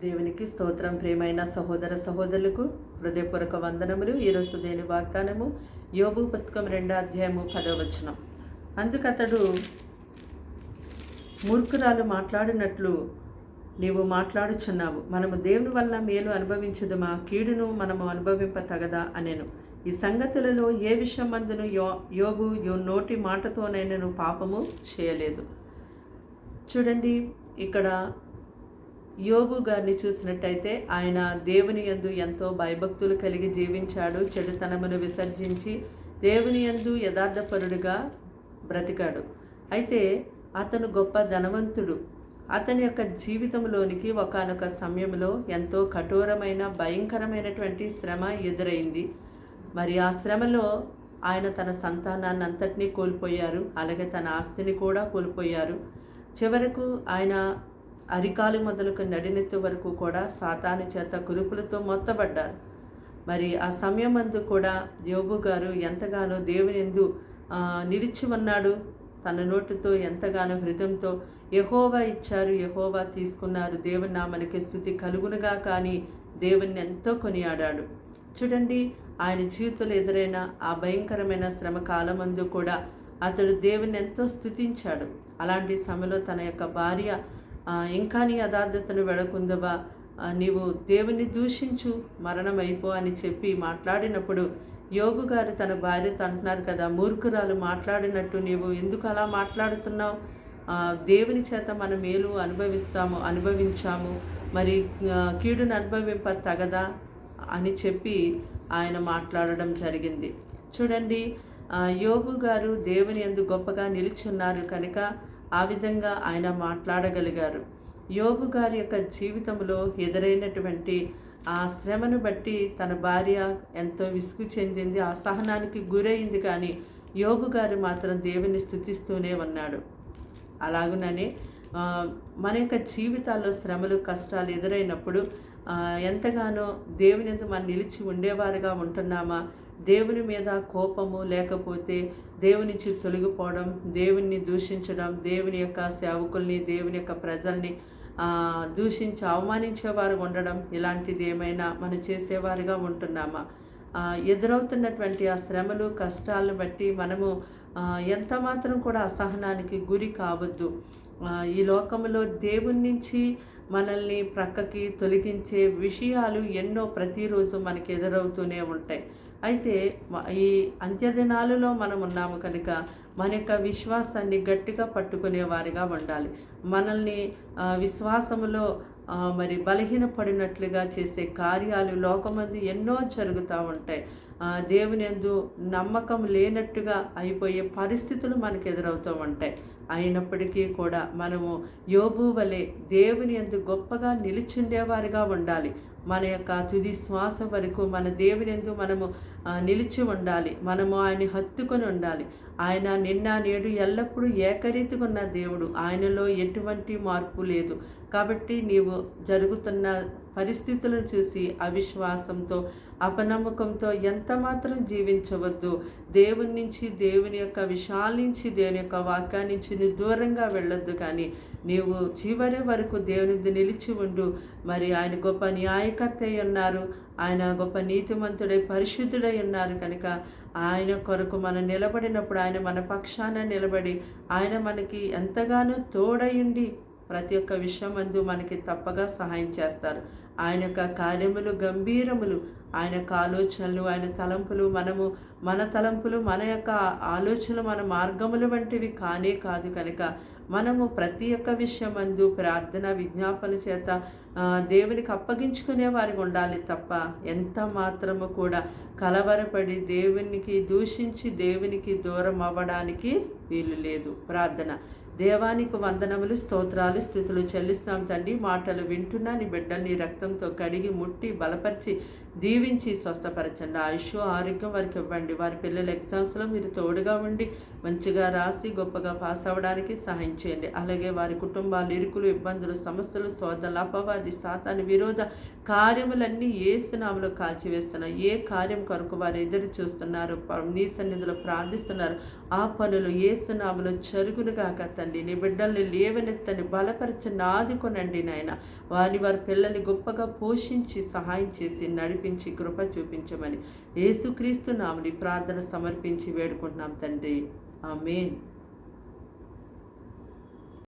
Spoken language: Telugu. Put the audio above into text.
దేవునికి స్తోత్రం. ప్రియమైన సహోదర సహోదరులకు హృదయపూర్వక వందనములు. ఈరోజు దేని వాగ్దానము యోబు పుస్తకం 2వ అధ్యాయము 10వ వచనం. అందుకతడు, మూర్ఖురాలు మాట్లాడినట్లు నీవు మాట్లాడుచున్నావు. మనము దేవుని వల్ల మేలు అనుభవించుదమా, కీడును మనము అనుభవింప తగదా అనెను. ఈ సంగతులలో ఏ విషయమందును యోబు నోటి మాటతోనైనను పాపము చేయలేదు. చూడండి, ఇక్కడ యోబు గారిని చూసినట్టయితే ఆయన దేవుని యందు ఎంతో భయభక్తులు కలిగి జీవించాడు. చెడుతనమును విసర్జించి దేవుని యందు యథార్థపరుడుగా బ్రతికాడు. అయితే అతను గొప్ప ధనవంతుడు. అతని యొక్క జీవితంలోనికి ఒకానొక సమయంలో ఎంతో కఠోరమైన భయంకరమైనటువంటి శ్రమ ఎదురైంది. మరి ఆ శ్రమలో ఆయన తన సంతానాన్ని అంతటినీ కోల్పోయారు. అలాగే తన ఆస్తిని కూడా కోల్పోయారు. చివరకు ఆయన అరికాలు మొదలుకు నడినెత్తు వరకు కూడా సాతాను చేత కురుపులతో మొత్తబడ్డారు. మరి ఆ సమయమందు కూడా యోబు గారు ఎంతగానో దేవుని యందు నిలిచి ఉన్నాడు. తన నోటితో ఎంతగానో హృదయంతో యెహోవా ఇచ్చారు, యెహోవా తీసుకున్నారు, దేవుని నామమునకే స్తుతి కలుగునుగా కానీ దేవుని ఎంతో కొనియాడాడు. చూడండి, ఆయన జీవితంలో ఎదురైన ఆ భయంకరమైన శ్రమ కాలమందు కూడా అతడు దేవుని ఎంతో స్తుతించాడు. అలాంటి సమయంలో తన యొక్క భార్య, ఇంకా నీ యథార్థతను వెడకుందవా, నీవు దేవుని దూషించు, మరణం అయిపో అని చెప్పి మాట్లాడినప్పుడు యోబు గారు తన భార్యతో అంటున్నారు కదా, మూర్ఖురాలు మాట్లాడినట్టు నీవు ఎందుకు అలా మాట్లాడుతున్నావు? దేవుని చేత మనం మేలు అనుభవించాము, మరి కీడును అనుభవింప తగదా అని చెప్పి ఆయన మాట్లాడడం జరిగింది. చూడండి, యోబు గారు దేవుని యందు గొప్పగా నిలుచున్నారు కనుక ఆ విధంగా ఆయన మాట్లాడగలిగారు. యోబు గారి యొక్క జీవితంలో ఎదురైనటువంటి ఆ శ్రమను బట్టి తన భార్య ఎంతో విసుగు చెందింది, అసహనానికి గురైంది. కానీ యోబు గారు మాత్రం దేవుని స్తుతిస్తూనే ఉన్నాడు. అలాగుననే మన యొక్క జీవితాల్లో శ్రమలు, కష్టాలు ఎదురైనప్పుడు ఎంతగానో దేవుని యందు మనం నిలిచి ఉండేవారుగా ఉంటున్నామా? దేవుని మీద కోపము, లేకపోతే దేవుని నుంచి తొలగిపోవడం, దేవుని దూషించడం, దేవుని యొక్క సేవకుల్ని, దేవుని యొక్క ప్రజల్ని దూషించి అవమానించేవారు ఉండడం, ఇలాంటిది ఏమైనా మనం చేసేవారుగా ఉంటున్నామా? ఎదురవుతున్నటువంటి ఆ శ్రమలు, కష్టాలను బట్టి మనము ఎంత మాత్రం కూడా అసహనానికి గురి కావద్దు. ఈ లోకంలో దేవుని నుంచి మనల్ని ప్రక్కకి తొలగించే విషయాలు ఎన్నో ప్రతిరోజు మనకి ఎదురవుతూనే ఉంటాయి. అయితే ఈ అంత్యదినాలలో మనం ఉన్నాము కనుక మన యొక్క విశ్వాసాన్ని గట్టిగా పట్టుకునే వారిగా ఉండాలి. మనల్ని విశ్వాసములో మరి బలహీనపడినట్లుగా చేసే కార్యాలు లోకమందు ఎన్నో జరుగుతూ ఉంటాయి. దేవుని యందు నమ్మకం లేనట్టుగా అయిపోయే పరిస్థితులు మనకు ఎదురవుతూ ఉంటాయి. అయినప్పటికీ కూడా మనము యోబు వలె దేవుని యందు గొప్పగా నిలిచుండేవారిగా ఉండాలి. మన యొక్క తుది శ్వాస వరకు మన దేవుని యందు మనము నిలిచి ఉండాలి. మనము ఆయన్ని హత్తుకొని ఉండాలి. ఆయన నిన్న నేడు ఎల్లప్పుడూ ఏకరీతిగా ఉన్న దేవుడు. ఆయనలో ఎటువంటి మార్పు లేదు. కాబట్టి నీవు జరుగుతున్న పరిస్థితులను చూసి అవిశ్వాసంతో, అపనమ్మకంతో ఎంత మాత్రం జీవించవద్దు. దేవుని నుంచి, దేవుని యొక్క విషయాల నుంచి, దేవుని యొక్క వాక్యాన్ని నుంచి నువ్వు దూరంగా వెళ్ళొద్దు. కానీ నీవు చివరి వరకు దేవుని నిలిచి ఉండు. మరి ఆయన గొప్ప న్యాయకర్త అయి ఉన్నారు. ఆయన గొప్ప నీతిమంతుడై పరిశుద్ధుడై ఉన్నారు కనుక ఆయన కొరకు మనం నిలబడినప్పుడు ఆయన మన పక్షాన నిలబడి ఆయన మనకి ఎంతగానో తోడయుండి ప్రతి ఒక్క విషయమందు మనకి తప్పగా సహాయం చేస్తారు. ఆయన యొక్క కార్యములు గంభీరములు, ఆయన యొక్క ఆలోచనలు, ఆయన తలంపులు మన తలంపులు, మన యొక్క ఆలోచనలు, మన మార్గములు వంటివి కానే కాదు. కనుక మనము ప్రతి ఒక్క విషయమందు ప్రార్థన, విజ్ఞాపన చేత దేవునికి అప్పగించుకునే వారికి ఉండాలి తప్ప ఎంత మాత్రము కూడా కలవరపడి దేవునికి దూషించి దేవునికి దూరం అవ్వడానికి వీలు లేదు. ప్రార్థన. దేవానికి వందనములు, స్తోత్రాలు, స్తుతులు చెల్లిస్తున్నాం తండ్రి. మాటలు వింటున్నా నీ బిడ్డల్ని రక్తంతో కడిగి ముట్టి బలపరిచి దీవించి స్వస్థపరచండి. ఆయుష్ ఆరోగ్యం వారికి ఇవ్వండి. వారి పిల్లల ఎగ్జామ్స్లో మీరు తోడుగా ఉండి మంచిగా రాసి గొప్పగా పాస్ అవ్వడానికి సహాయం చేయండి. అలాగే వారి కుటుంబాలు ఇరుకులు, ఇబ్బందులు, సమస్యలు, సోదరులు, అపవాది, సాతాను విరోధ కార్యములన్నీ యేసు నామములో కాల్చివేస్తున్నారు. ఏ కార్యం కొరకు వారు ఎదురు చూస్తున్నారు, నీ సన్నిధిలో ప్రార్థిస్తున్నారు, ఆ పనులు యేసు నామములో జరుగునుగాక తండ్రి. నీ బిడ్డల్ని లేవనెత్తని బలపరచండి, ఆదుకొనండి నాయన. వారి పిల్లల్ని గొప్పగా పోషించి సహాయం చేసి నడిపించి కృప చూపించమని యేసుక్రీస్తు నామములో ప్రార్థన సమర్పించి వేడుకుంటున్నాం తండ్రి. ఆమేన్.